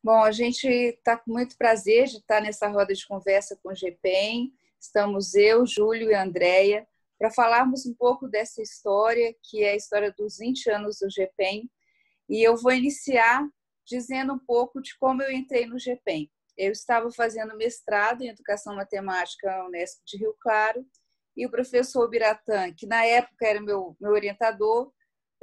Bom, a gente está com muito prazer de estar nessa roda de conversa com o GPEM. Estamos eu, Júlio e a Andréia para falarmos um pouco dessa história, que é a história dos 20 anos do GPEM. E eu vou iniciar dizendo um pouco de como eu entrei no GPEM. Eu estava fazendo mestrado em Educação Matemática na Unesp de Rio Claro e o professor Biratã, que na época era meu orientador,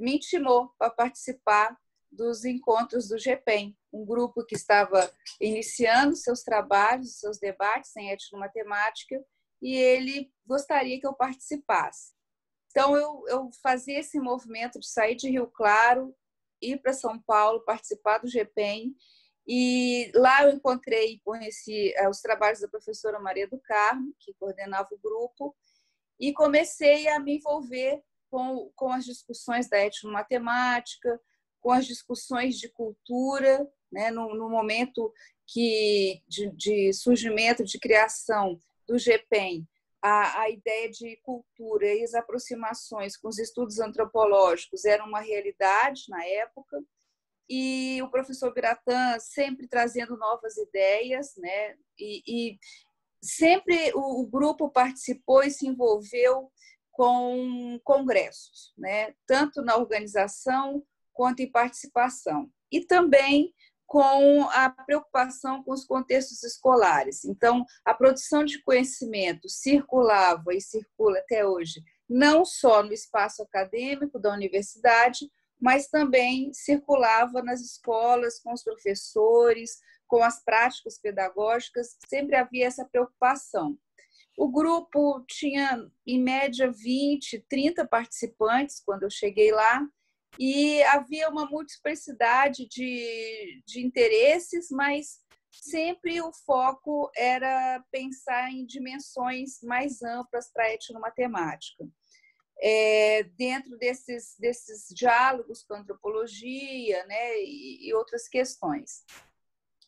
me intimou para participar dos encontros do GPEM, um grupo que estava iniciando seus trabalhos, seus debates em etnomatemática, e ele gostaria que eu participasse. Então, eu fazia esse movimento de sair de Rio Claro, ir para São Paulo, participar do GPEM, e lá eu encontrei e conheci os trabalhos da professora Maria do Carmo, que coordenava o grupo, e comecei a me envolver com as discussões da etnomatemática, com as discussões de cultura, né, no momento de surgimento, de criação do GPEM, a ideia de cultura e as aproximações com os estudos antropológicos eram uma realidade na época, e o professor Biratã sempre trazendo novas ideias, né, e sempre o grupo participou e se envolveu com congressos, né? Tanto na organização quanto em participação. E também com a preocupação com os contextos escolares. Então, a produção de conhecimento circulava e circula até hoje, não só no espaço acadêmico da universidade, mas também circulava nas escolas, com os professores, com as práticas pedagógicas, sempre havia essa preocupação. O grupo tinha, em média, 20, 30 participantes quando eu cheguei lá, e havia uma multiplicidade de interesses, mas sempre o foco era pensar em dimensões mais amplas para a etnomatemática. Dentro desses diálogos com a antropologia, né, e outras questões.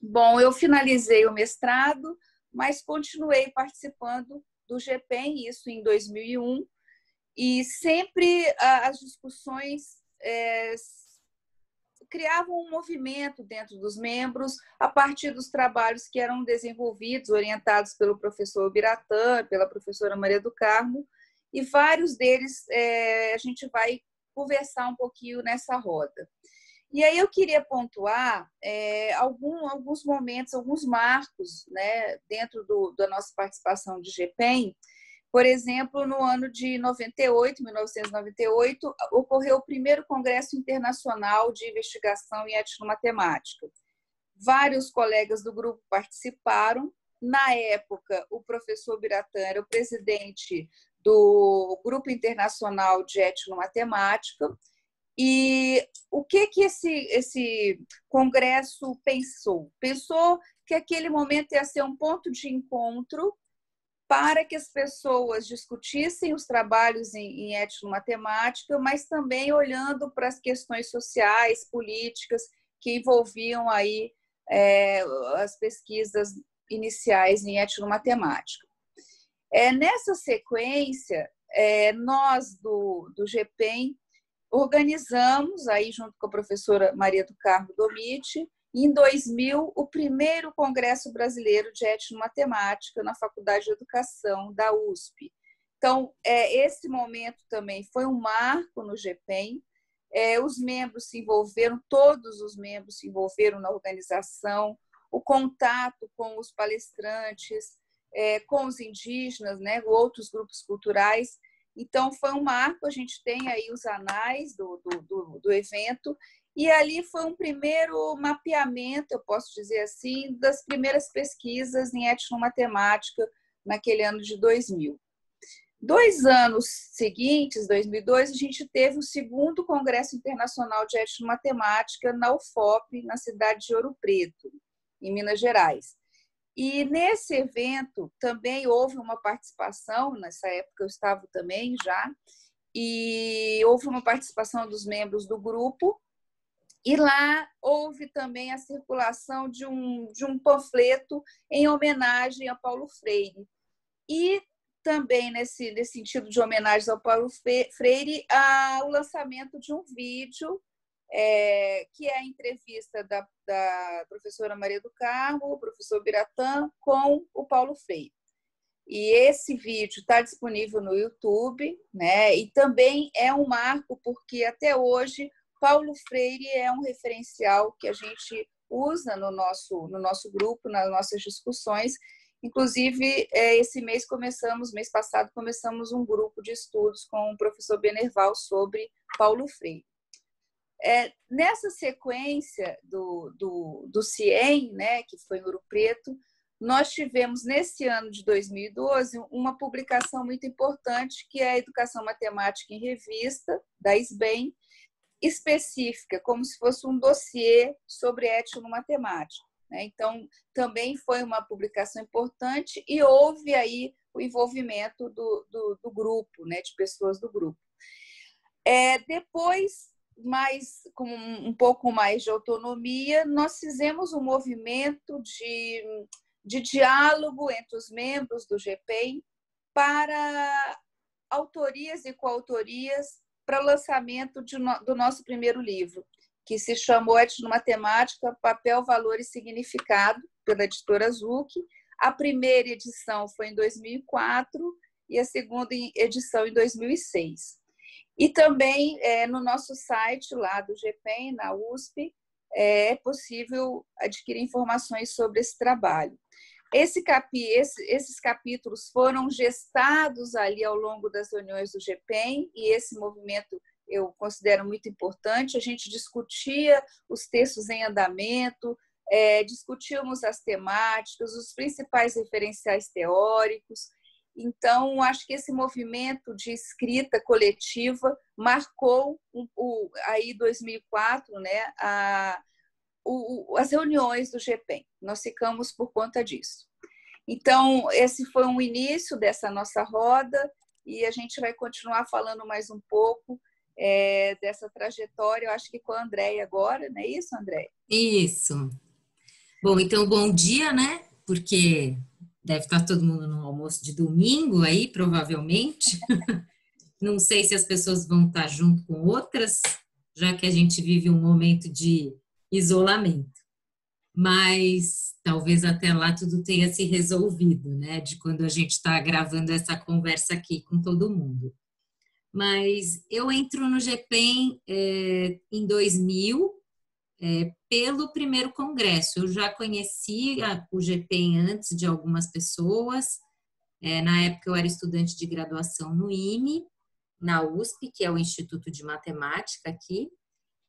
Bom, eu finalizei o mestrado, mas continuei participando do GPEM, isso em 2001, e sempre as discussões criavam um movimento dentro dos membros a partir dos trabalhos que eram desenvolvidos, orientados pelo professor Biratã, pela professora Maria do Carmo, e vários deles a gente vai conversar um pouquinho nessa roda. E aí eu queria pontuar alguns momentos, alguns marcos, né, dentro da nossa participação de GPEM. Por exemplo, no ano de 1998, ocorreu o primeiro Congresso Internacional de Investigação em Etnomatemática. Vários colegas do grupo participaram. Na época, o professor Biratã era o presidente do Grupo Internacional de Etnomatemática. E o que esse congresso pensou? Pensou que aquele momento ia ser um ponto de encontro para que as pessoas discutissem os trabalhos em etnomatemática, mas também olhando para as questões sociais, políticas que envolviam aí as pesquisas iniciais em etnomatemática. Nessa sequência, nós do GPEM organizamos, aí junto com a professora Maria do Carmo Domit, em 2000, o primeiro Congresso Brasileiro de Etnomatemática na Faculdade de Educação da USP. Então, esse momento também foi um marco no GPEM. Os membros se envolveram, todos os membros se envolveram na organização, o contato com os palestrantes, com os indígenas, né, outros grupos culturais. Então, foi um marco, a gente tem aí os anais do evento, e ali foi um primeiro mapeamento, eu posso dizer assim, das primeiras pesquisas em etnomatemática naquele ano de 2000. 2 anos seguintes, 2002, a gente teve o segundo Congresso Internacional de Etnomatemática na UFOP, na cidade de Ouro Preto, em Minas Gerais. E nesse evento também houve uma participação, nessa época eu estava também já, e houve uma participação dos membros do grupo, e lá houve também a circulação de um panfleto em homenagem a Paulo Freire. E também, nesse sentido de homenagem ao Paulo Freire, o lançamento de um vídeo que é a entrevista da professora Maria do Carmo, o professor Biratã, com o Paulo Freire. E esse vídeo está disponível no YouTube, né? E também é um marco, porque até hoje Paulo Freire é um referencial que a gente usa no nosso grupo, nas nossas discussões. Inclusive, mês passado, começamos um grupo de estudos com o professor Benerval sobre Paulo Freire. Nessa sequência do CIEM, né, que foi em Ouro Preto, nós tivemos, nesse ano de 2012, uma publicação muito importante, que é a Educação Matemática em Revista, da SBEM, específica, como se fosse um dossiê sobre etnomatemática. Então, também foi uma publicação importante e houve aí o envolvimento do grupo, né, de pessoas do grupo. Depois, com um pouco mais de autonomia, nós fizemos um movimento de diálogo entre os membros do GPEM para autorias e coautorias para o lançamento do nosso primeiro livro, que se chamou Etnomatemática, Papel, Valor e Significado, pela editora Zuc. A primeira edição foi em 2004 e a segunda edição em 2006. E também no nosso site lá do GPEM, na USP, é possível adquirir informações sobre esse trabalho. Esses capítulos foram gestados ali ao longo das reuniões do GPEM, e esse movimento eu considero muito importante. A gente discutia os textos em andamento, discutíamos as temáticas, os principais referenciais teóricos. Então, acho que esse movimento de escrita coletiva marcou aí 2004, né, as reuniões do GPEM. Nós ficamos por conta disso. Então, esse foi um início dessa nossa roda e a gente vai continuar falando mais um pouco dessa trajetória, eu acho que com a Andréia agora, não é isso, Andréia? Isso. Bom, então, bom dia, né? Porque deve estar todo mundo no almoço de domingo aí, provavelmente. Não sei se as pessoas vão estar junto com outras, já que a gente vive um momento de isolamento. Mas talvez até lá tudo tenha se resolvido, né? De quando a gente está gravando essa conversa aqui com todo mundo. Mas eu entro no GPEM em 2000, pelo primeiro congresso. Eu já conhecia o GPEM antes de algumas pessoas. Na época eu era estudante de graduação no IME, na USP, que é o Instituto de Matemática aqui.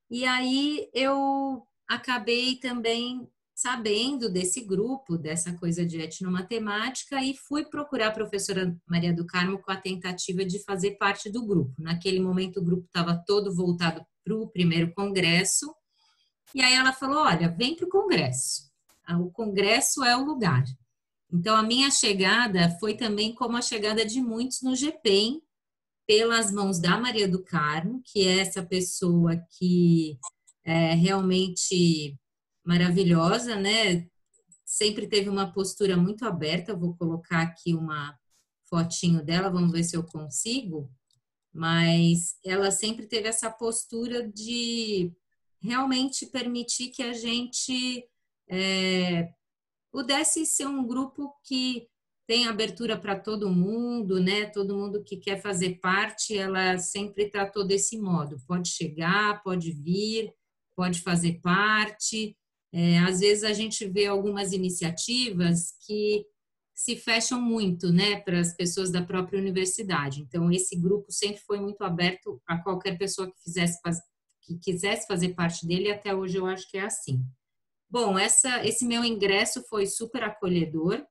E aí eu acabei também sabendo desse grupo, dessa coisa de etnomatemática, e fui procurar a professora Maria do Carmo com a tentativa de fazer parte do grupo. Naquele momento o grupo estava todo voltado para o primeiro congresso, e aí ela falou, olha, vem para o congresso. O congresso é o lugar. Então a minha chegada foi também como a chegada de muitos no GPEM, pelas mãos da Maria do Carmo, que é essa pessoa que é realmente maravilhosa, né? Sempre teve uma postura muito aberta. Eu vou colocar aqui uma fotinho dela, vamos ver se eu consigo. Mas ela sempre teve essa postura de realmente permitir que a gente pudesse ser um grupo que tem abertura para todo mundo, né? Todo mundo que quer fazer parte, ela sempre tratou desse modo. Pode chegar, pode vir, pode fazer parte. Às vezes a gente vê algumas iniciativas que se fecham muito, né, para as pessoas da própria universidade. Então, esse grupo sempre foi muito aberto a qualquer pessoa que quisesse fazer parte dele, e até hoje eu acho que é assim. Bom, esse meu ingresso foi super acolhedor.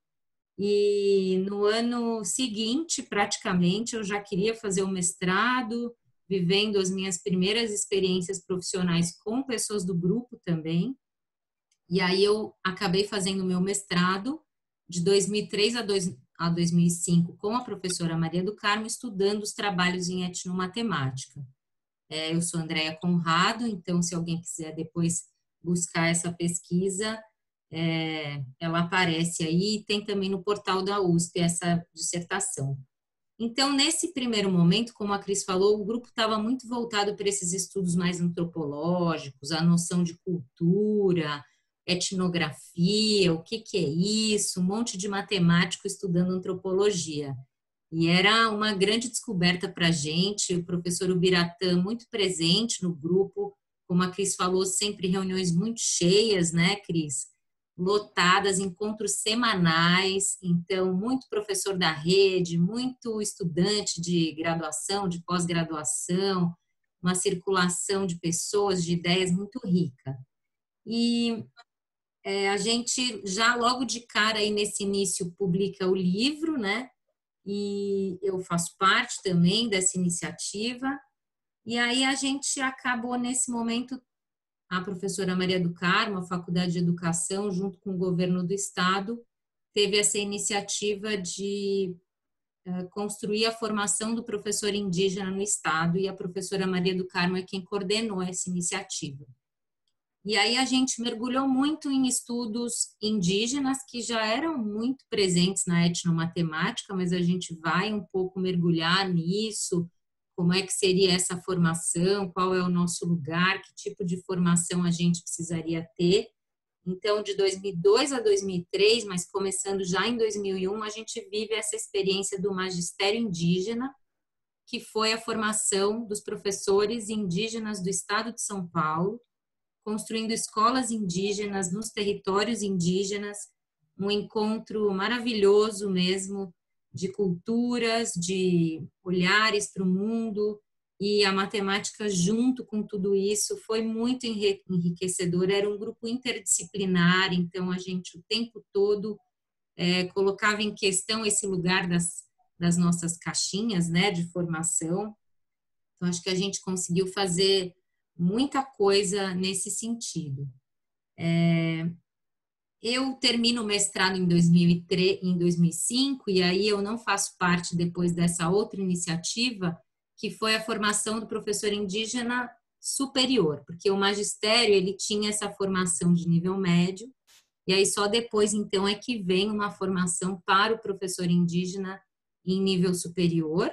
E no ano seguinte, praticamente, eu já queria fazer o mestrado, vivendo as minhas primeiras experiências profissionais com pessoas do grupo também. E aí eu acabei fazendo o meu mestrado de 2003 a 2005 com a professora Maria do Carmo, estudando os trabalhos em etnomatemática. Eu sou Andréia Conrado, então se alguém quiser depois buscar essa pesquisa, ela aparece aí, tem também no portal da USP essa dissertação. Então, nesse primeiro momento, como a Cris falou, o grupo estava muito voltado para esses estudos mais antropológicos, a noção de cultura, etnografia, o que é isso, um monte de matemático estudando antropologia. E era uma grande descoberta para a gente, o professor Ubiratã muito presente no grupo, como a Cris falou, sempre reuniões muito cheias, né, Cris? Lotadas, encontros semanais, então muito professor da rede, muito estudante de graduação, de pós-graduação, uma circulação de pessoas, de ideias muito rica. E a gente já logo de cara aí nesse início publica o livro, né? E eu faço parte também dessa iniciativa. E aí a gente acabou nesse momento, a professora Maria do Carmo, a Faculdade de Educação, junto com o governo do estado, teve essa iniciativa de construir a formação do professor indígena no estado, e a professora Maria do Carmo é quem coordenou essa iniciativa. E aí a gente mergulhou muito em estudos indígenas que já eram muito presentes na etnomatemática, mas a gente vai um pouco mergulhar nisso, como é que seria essa formação, qual é o nosso lugar, que tipo de formação a gente precisaria ter. Então, de 2002 a 2003, mas começando já em 2001, a gente vive essa experiência do magistério indígena, que foi a formação dos professores indígenas do estado de São Paulo, construindo escolas indígenas nos territórios indígenas, um encontro maravilhoso mesmo de culturas, de olhares para o mundo, e a matemática junto com tudo isso foi muito enriquecedor. Era um grupo interdisciplinar, então a gente o tempo todo colocava em questão esse lugar das nossas caixinhas, né, de formação. Então acho que a gente conseguiu fazer muita coisa nesse sentido. Eu termino o mestrado em 2003, em 2005, e aí eu não faço parte depois dessa outra iniciativa, que foi a formação do professor indígena superior, porque o magistério ele tinha essa formação de nível médio, e aí só depois então é que vem uma formação para o professor indígena em nível superior,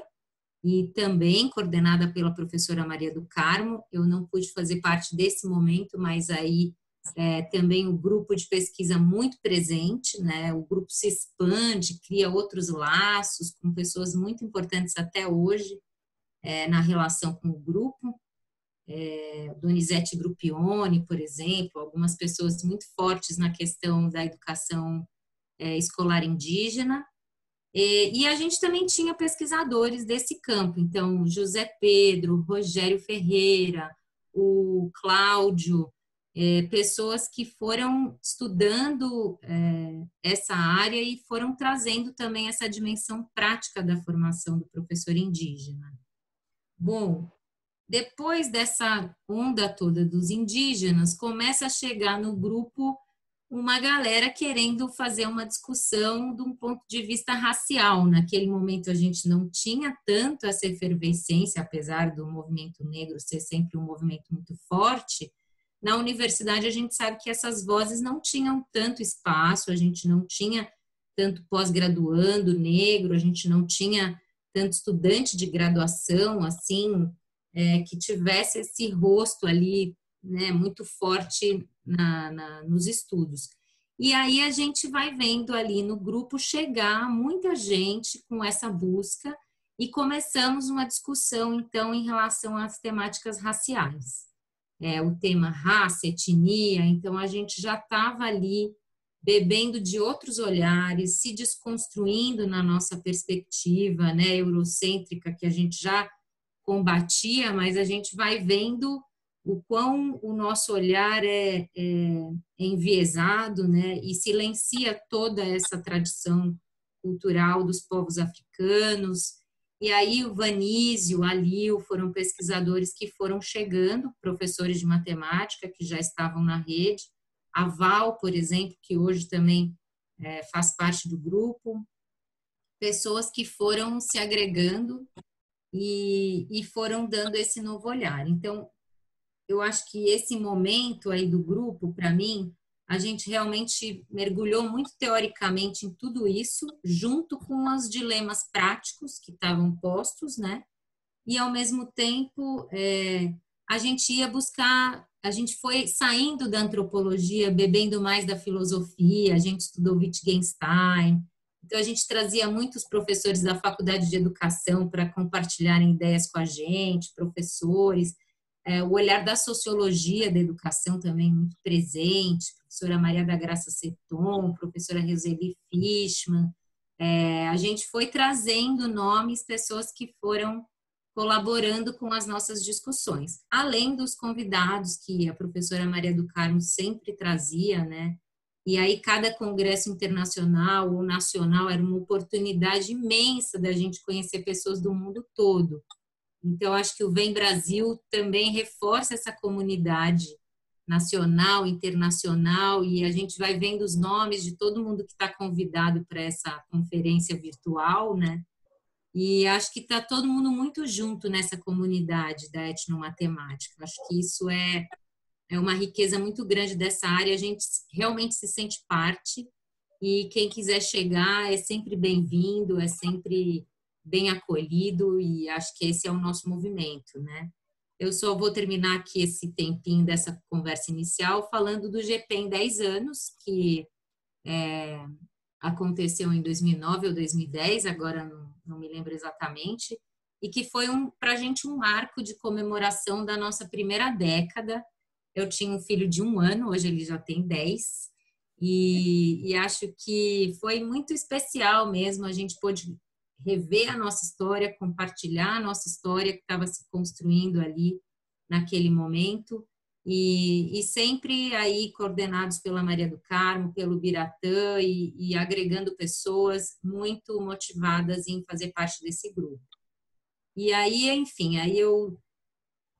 e também coordenada pela professora Maria do Carmo. Eu não pude fazer parte desse momento, mas aí também o grupo de pesquisa muito presente, né? O grupo se expande, cria outros laços com pessoas muito importantes até hoje na relação com o grupo. Donizete Gruppioni, por exemplo, algumas pessoas muito fortes na questão da educação escolar indígena. E a gente também tinha pesquisadores desse campo, então José Pedro, Rogério Ferreira, o Cláudio, pessoas que foram estudando essa área e foram trazendo também essa dimensão prática da formação do professor indígena. Bom, depois dessa onda toda dos indígenas, começa a chegar no grupo uma galera querendo fazer uma discussão de um ponto de vista racial. Naquele momento a gente não tinha tanto essa efervescência, apesar do movimento negro ser sempre um movimento muito forte. Na universidade a gente sabe que essas vozes não tinham tanto espaço, a gente não tinha tanto pós-graduando negro, a gente não tinha tanto estudante de graduação, assim, que tivesse esse rosto ali, né, muito forte nos estudos. E aí a gente vai vendo ali no grupo chegar muita gente com essa busca e começamos uma discussão, então, em relação às temáticas raciais. O tema raça, etnia, então a gente já estava ali bebendo de outros olhares, se desconstruindo na nossa perspectiva, né, eurocêntrica, que a gente já combatia, mas a gente vai vendo o quão o nosso olhar é enviesado, né, e silencia toda essa tradição cultural dos povos africanos. E aí o Vanísio, a Lil foram pesquisadores que foram chegando, professores de matemática que já estavam na rede, a Val, por exemplo, que hoje também faz parte do grupo, pessoas que foram se agregando e foram dando esse novo olhar. Então, eu acho que esse momento aí do grupo, para mim, a gente realmente mergulhou muito teoricamente em tudo isso, junto com os dilemas práticos que estavam postos, né? E, ao mesmo tempo, a gente ia buscar, a gente foi saindo da antropologia, bebendo mais da filosofia, a gente estudou Wittgenstein, então a gente trazia muitos professores da faculdade de educação para compartilharem ideias com a gente, professores, o olhar da sociologia da educação também muito presente, professora Maria da Graça Seton, professora Roseli Fishman, a gente foi trazendo nomes, pessoas que foram colaborando com as nossas discussões, além dos convidados que a professora Maria do Carmo sempre trazia, né? E aí cada congresso internacional ou nacional era uma oportunidade imensa da gente conhecer pessoas do mundo todo. Então, acho que o Vem Brasil também reforça essa comunidade nacional, internacional, e a gente vai vendo os nomes de todo mundo que está convidado para essa conferência virtual, né? E acho que está todo mundo muito junto nessa comunidade da etnomatemática. Acho que isso é uma riqueza muito grande dessa área, a gente realmente se sente parte, e quem quiser chegar é sempre bem-vindo, é sempre bem acolhido, e acho que esse é o nosso movimento, né? Eu só vou terminar aqui esse tempinho dessa conversa inicial falando do GP em 10 anos, que aconteceu em 2009 ou 2010, agora não me lembro exatamente, e que foi para a gente um marco de comemoração da nossa primeira década. Eu tinha um filho de 1 ano, hoje ele já tem 10, e acho que foi muito especial mesmo, a gente pôde rever a nossa história, compartilhar a nossa história que estava se construindo ali naquele momento, e sempre aí coordenados pela Maria do Carmo, pelo Biratã, e agregando pessoas muito motivadas em fazer parte desse grupo. E aí, enfim, aí eu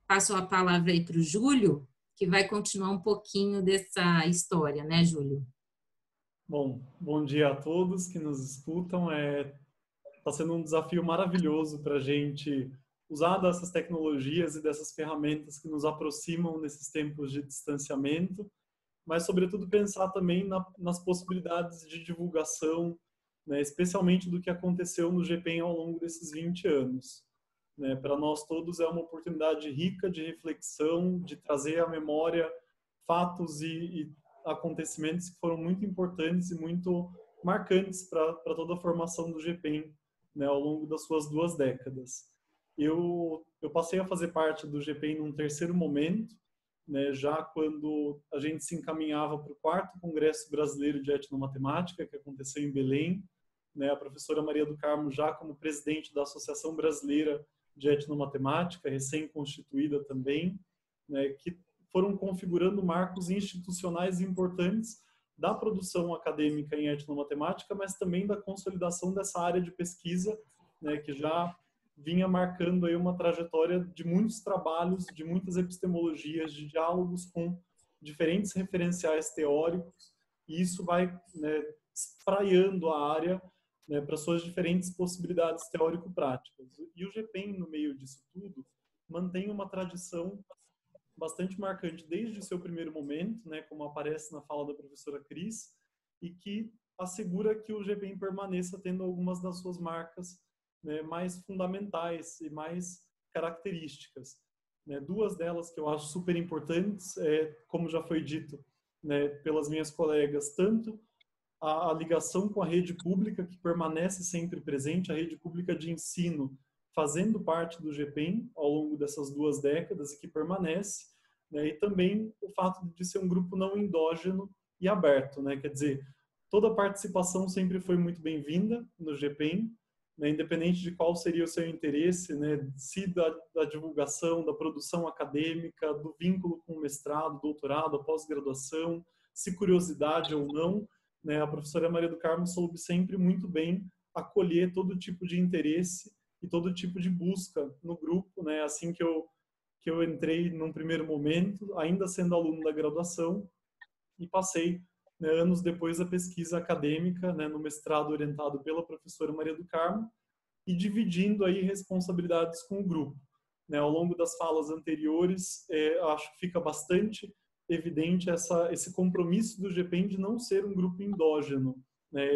passo a palavra aí para o Júlio, que vai continuar um pouquinho dessa história, né, Júlio? Bom dia a todos que nos escutam. Está sendo um desafio maravilhoso para a gente usar dessas tecnologias e dessas ferramentas que nos aproximam nesses tempos de distanciamento, mas, sobretudo, pensar também nas possibilidades de divulgação, né, especialmente do que aconteceu no GPEM ao longo desses 20 anos. Né? Para nós todos é uma oportunidade rica de reflexão, de trazer à memória fatos e acontecimentos que foram muito importantes e muito marcantes para toda a formação do GPEM, né, ao longo das suas 2 décadas. Eu passei a fazer parte do GPEM num terceiro momento, né, já quando a gente se encaminhava para o 4º Congresso Brasileiro de Etnomatemática, que aconteceu em Belém, né, a professora Maria do Carmo já como presidente da Associação Brasileira de Etnomatemática, recém-constituída também, né, que foram configurando marcos institucionais importantes da produção acadêmica em etnomatemática, mas também da consolidação dessa área de pesquisa, né, que já vinha marcando aí uma trajetória de muitos trabalhos, de muitas epistemologias, de diálogos com diferentes referenciais teóricos, e isso vai, né, espraiando a área, né, para suas diferentes possibilidades teórico-práticas. E o GPEM, no meio disso tudo, mantém uma tradição bastante marcante desde o seu primeiro momento, né, como aparece na fala da professora Cris, e que assegura que o GPEM permaneça tendo algumas das suas marcas, né, mais fundamentais e mais características. Né, 2 delas que eu acho super importantes, como já foi dito, né, pelas minhas colegas, tanto a ligação com a rede pública, que permanece sempre presente, a rede pública de ensino, fazendo parte do GPEM ao longo dessas 2 décadas e que permanece, né, e também o fato de ser um grupo não endógeno e aberto, né, quer dizer, toda a participação sempre foi muito bem-vinda no GPEM, né, independente de qual seria o seu interesse, né, se da divulgação, da produção acadêmica, do vínculo com o mestrado, doutorado, a pós-graduação, se curiosidade ou não, né, a professora Maria do Carmo soube sempre muito bem acolher todo tipo de interesse e todo tipo de busca no grupo, né, assim que eu entrei num primeiro momento, ainda sendo aluno da graduação, e passei, né, anos depois a pesquisa acadêmica, né, no mestrado orientado pela professora Maria do Carmo, e dividindo aí responsabilidades com o grupo. Né, ao longo das falas anteriores, acho que fica bastante evidente esse compromisso do GPEM de não ser um grupo endógeno, né?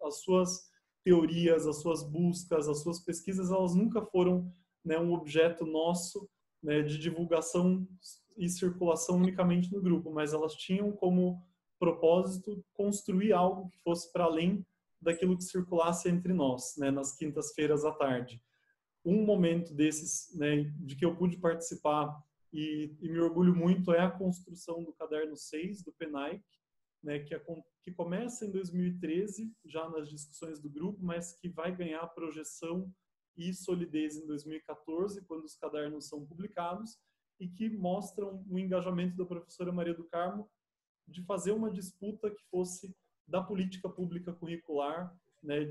As suas teorias, as suas buscas, as suas pesquisas, elas nunca foram, né, um objeto nosso, né, de divulgação e circulação unicamente no grupo, mas elas tinham como propósito construir algo que fosse para além daquilo que circulasse entre nós, né, nas quintas-feiras à tarde. Um momento desses, né, de que eu pude participar e me orgulho muito é a construção do Caderno 6 do PENAIC, né, que começa em 2013, já nas discussões do grupo, mas que vai ganhar projeção e solidez em 2014, quando os cadernos são publicados, e que mostram o engajamento da professora Maria do Carmo de fazer uma disputa que fosse da política pública curricular, né,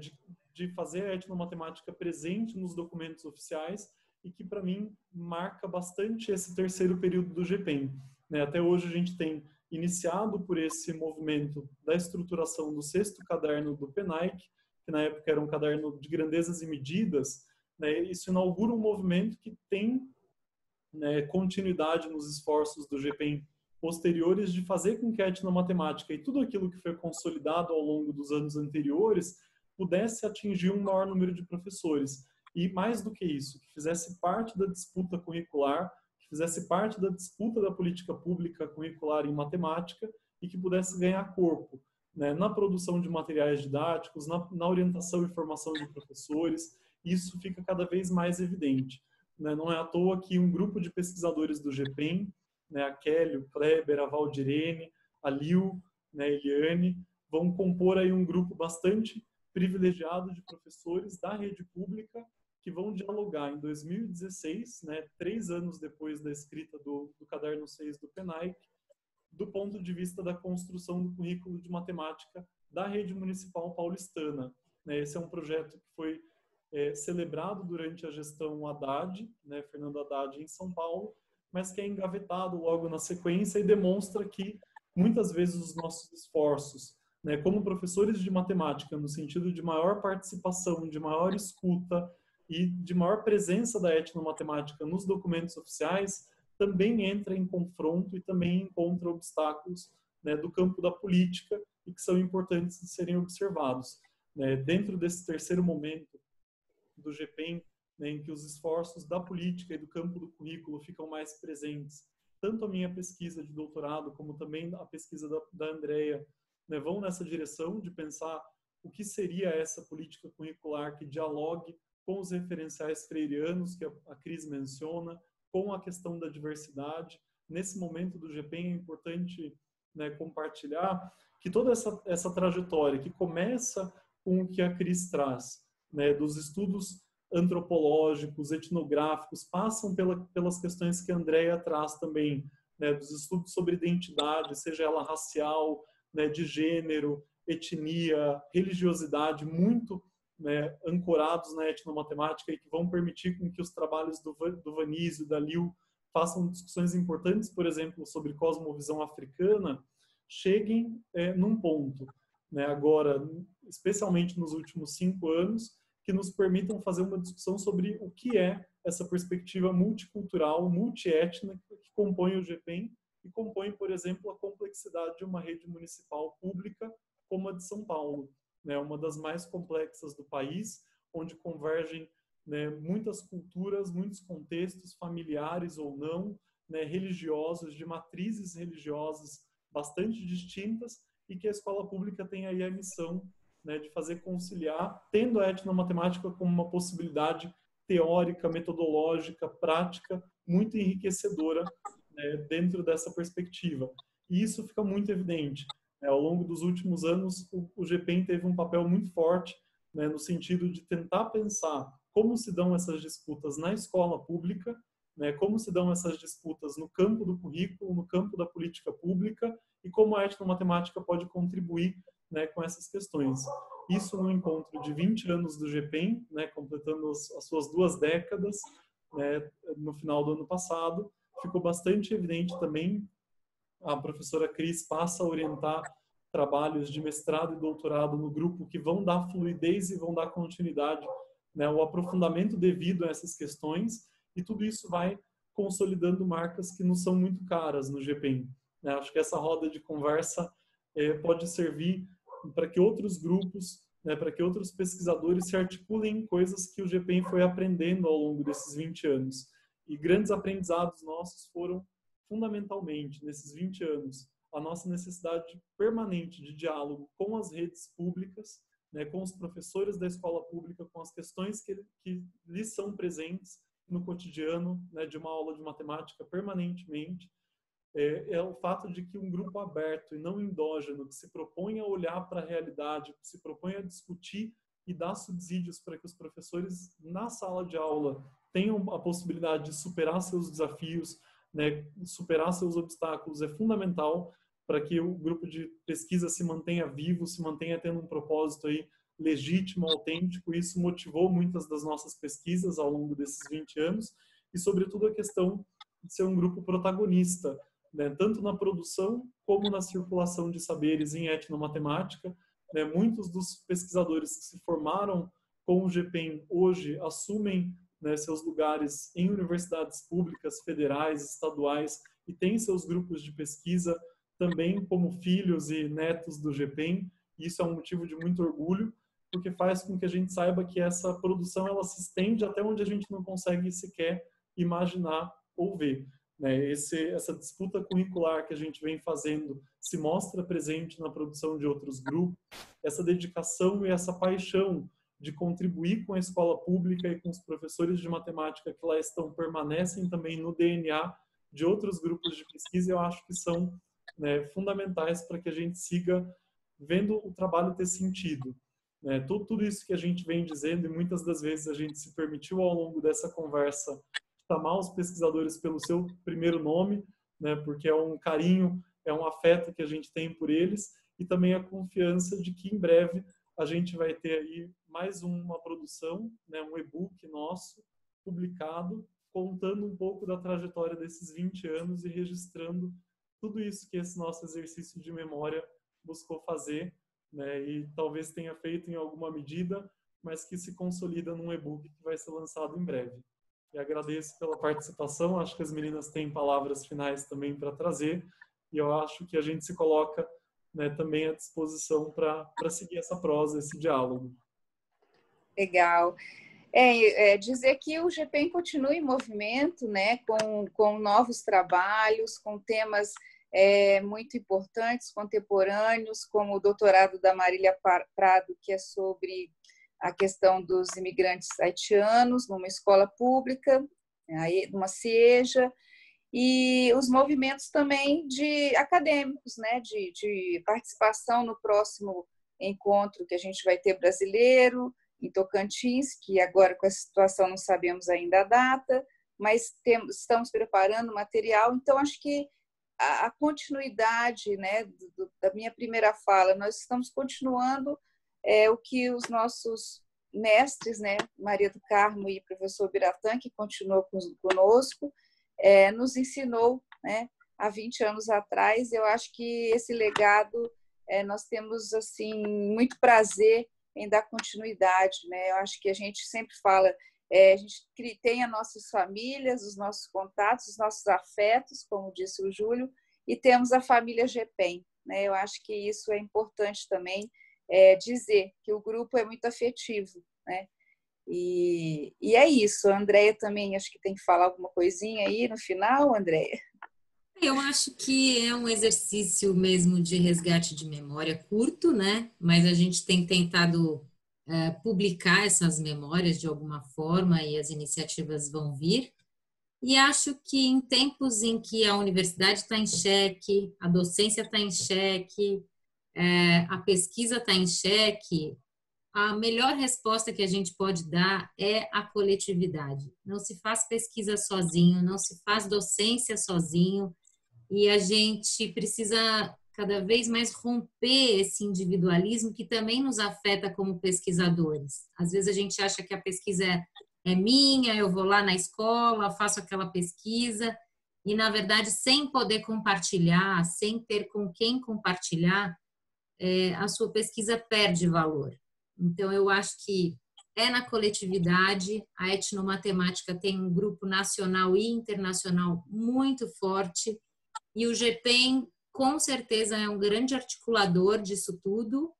de fazer a etnomatemática presente nos documentos oficiais, e que, para mim, marca bastante esse terceiro período do GPEM. Né? Até hoje a gente tem iniciado por esse movimento da estruturação do 6º caderno do PENAIC, que na época era um caderno de grandezas e medidas, né? Isso inaugura um movimento que tem, né, continuidade nos esforços do GPEM posteriores de fazer com que a etnomatemática e tudo aquilo que foi consolidado ao longo dos anos anteriores pudesse atingir um maior número de professores. E mais do que isso, que fizesse parte da disputa curricular, que fizesse parte da disputa da política pública curricular em matemática e que pudesse ganhar corpo, né, na produção de materiais didáticos, na orientação e formação de professores. Isso fica cada vez mais evidente. Né? Não é à toa que um grupo de pesquisadores do GPEM, né, a Kelly, o Kleber, a Valdirene, a Lil, né, a Eliane, vão compor aí um grupo bastante privilegiado de professores da rede pública que vão dialogar em 2016, né, 3 anos depois da escrita do Caderno 6 do PENAIC, do ponto de vista da construção do currículo de matemática da rede municipal paulistana. Né? Esse é um projeto que foi celebrado durante a gestão Haddad, né, Fernando Haddad, em São Paulo, mas que é engavetado logo na sequência e demonstra que, muitas vezes, os nossos esforços, né, como professores de matemática, no sentido de maior participação, de maior escuta e de maior presença da etnomatemática nos documentos oficiais, também entra em confronto e também encontra obstáculos, né, do campo da política e que são importantes de serem observados. Né? Dentro desse terceiro momento do GPEM, né, em que os esforços da política e do campo do currículo ficam mais presentes, tanto a minha pesquisa de doutorado como também a pesquisa da Andrea, né, vão nessa direção de pensar o que seria essa política curricular que dialogue com os referenciais freirianos que a Cris menciona, com a questão da diversidade. Nesse momento do GPEM é importante, né, compartilhar que toda essa trajetória que começa com o que a Cris traz, né, dos estudos antropológicos, etnográficos, passam pelas questões que a Andrea traz também, né, dos estudos sobre identidade, seja ela racial, né, de gênero, etnia, religiosidade, muito, né, ancorados na etnomatemática e que vão permitir com que os trabalhos do Vanísio, da Lil, façam discussões importantes, por exemplo, sobre cosmovisão africana, cheguem num ponto, né, agora, especialmente nos últimos 5 anos, que nos permitam fazer uma discussão sobre o que é essa perspectiva multicultural, multiétnica que compõe o GPEM e compõe, por exemplo, a complexidade de uma rede municipal pública como a de São Paulo, né, uma das mais complexas do país, onde convergem, né, muitas culturas, muitos contextos, familiares ou não, né, religiosos, de matrizes religiosas bastante distintas, e que a escola pública tem aí a missão, né, de fazer conciliar, tendo a etnomatemática como uma possibilidade teórica, metodológica, prática, muito enriquecedora, né, dentro dessa perspectiva. E isso fica muito evidente. Ao longo dos últimos anos, o GPEM teve um papel muito forte, né, no sentido de tentar pensar como se dão essas disputas na escola pública, né, como se dão essas disputas no campo do currículo, no campo da política pública, e como a etnomatemática pode contribuir, né, com essas questões. Isso no encontro de 20 anos do GPEM, né, completando as suas 2 décadas, né, no final do ano passado, ficou bastante evidente também. A professora Cris passa a orientar trabalhos de mestrado e doutorado no grupo que vão dar fluidez e vão dar continuidade, né, o aprofundamento devido a essas questões, e tudo isso vai consolidando marcas que nos são muito caras no GPEM. né? Acho que essa roda de conversa pode servir para que outros grupos, né, para que outros pesquisadores se articulem em coisas que o GPEM foi aprendendo ao longo desses 20 anos. E grandes aprendizados nossos foram, fundamentalmente, nesses 20 anos, a nossa necessidade permanente de diálogo com as redes públicas, né, com os professores da escola pública, com as questões que lhes são presentes no cotidiano, né, de uma aula de matemática permanentemente, é o fato de que um grupo aberto e não endógeno, que se propõe a olhar para a realidade, que se propõe a discutir e dar subsídios para que os professores na sala de aula tenham a possibilidade de superar seus desafios, né, superar seus obstáculos, é fundamental para que o grupo de pesquisa se mantenha vivo, se mantenha tendo um propósito aí legítimo, autêntico. Isso motivou muitas das nossas pesquisas ao longo desses 20 anos e, sobretudo, a questão de ser um grupo protagonista, né, tanto na produção como na circulação de saberes em etnomatemática. Né, muitos dos pesquisadores que se formaram com o GPEM hoje assumem, né, seus lugares em universidades públicas, federais, estaduais, e têm seus grupos de pesquisa também como filhos e netos do GPEM. Isso é um motivo de muito orgulho, porque faz com que a gente saiba que essa produção ela se estende até onde a gente não consegue sequer imaginar ou ver. Né? Essa disputa curricular que a gente vem fazendo se mostra presente na produção de outros grupos. Essa dedicação e essa paixão de contribuir com a escola pública e com os professores de matemática que lá estão permanecem também no DNA de outros grupos de pesquisa. Eu acho que são, né, fundamentais para que a gente siga vendo o trabalho ter sentido. Né? Tudo isso que a gente vem dizendo, e muitas das vezes a gente se permitiu ao longo dessa conversa chamar os pesquisadores pelo seu primeiro nome, né, porque é um carinho, é um afeto que a gente tem por eles, e também a confiança de que em breve a gente vai ter aí mais uma produção, né, um e-book nosso, publicado, contando um pouco da trajetória desses 20 anos e registrando tudo isso que esse nosso exercício de memória buscou fazer, né, e talvez tenha feito em alguma medida, mas que se consolida num e-book que vai ser lançado em breve. E agradeço pela participação, acho que as meninas têm palavras finais também para trazer, e eu acho que a gente se coloca, né, também à disposição para seguir essa prosa, esse diálogo. Legal. Dizer que o GPEM continua em movimento, né, com novos trabalhos, com temas muito importantes, contemporâneos, como o doutorado da Marília Prado, que é sobre a questão dos imigrantes haitianos numa escola pública, numa CIEJA, e os movimentos também de acadêmicos, né, de participação no próximo encontro que a gente vai ter brasileiro, em Tocantins, que agora com essa situação não sabemos ainda a data, mas estamos preparando material. Então, acho que a continuidade, né, da minha primeira fala, nós estamos continuando o que os nossos mestres, né, Maria do Carmo e professor Biratã, que continuou conosco, nos ensinou, né, há 20 anos atrás. Eu acho que esse legado nós temos assim muito prazer em dar continuidade, né? Eu acho que a gente sempre fala, a gente tem as nossas famílias, os nossos contatos, os nossos afetos, como disse o Júlio, e temos a família GPEM, né? Eu acho que isso é importante também dizer que o grupo é muito afetivo, né? E é isso. A Andréia também acho que tem que falar alguma coisinha aí no final, Andréia. Eu acho que é um exercício mesmo de resgate de memória curto, né? Mas a gente tem tentado publicar essas memórias de alguma forma e as iniciativas vão vir. E acho que em tempos em que a universidade está em xeque, a docência está em xeque, a pesquisa está em xeque, a melhor resposta que a gente pode dar é a coletividade. Não se faz pesquisa sozinho, não se faz docência sozinho, e a gente precisa cada vez mais romper esse individualismo que também nos afeta como pesquisadores. Às vezes a gente acha que a pesquisa é minha, eu vou lá na escola, faço aquela pesquisa, e na verdade, sem poder compartilhar, sem ter com quem compartilhar, a sua pesquisa perde valor. Então, eu acho que na coletividade, a etnomatemática tem um grupo nacional e internacional muito forte, e o GPEM com certeza é um grande articulador disso tudo,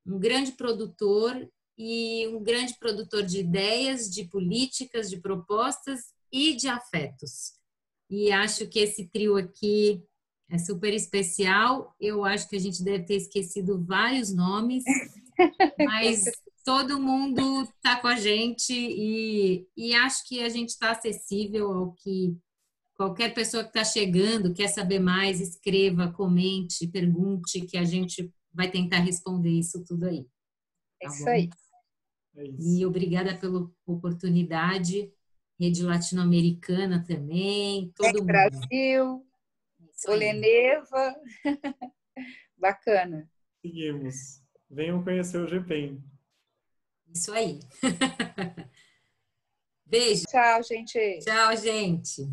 um grande produtor e um grande produtor de ideias, de políticas, de propostas e de afetos. E acho que esse trio aqui é super especial. Eu acho que a gente deve ter esquecido vários nomes, mas todo mundo está com a gente e acho que a gente está acessível ao que qualquer pessoa que está chegando, quer saber mais, escreva, comente, pergunte, que a gente vai tentar responder isso tudo aí. É Tá isso bom? aí. É isso. E obrigada pela oportunidade. Rede Latino-Americana também, todo mundo. Brasil, Isso aí. Oleneva. Bacana. Seguimos. Venham conhecer o GPEM. Isso aí. Beijo. Tchau, gente. Tchau, gente.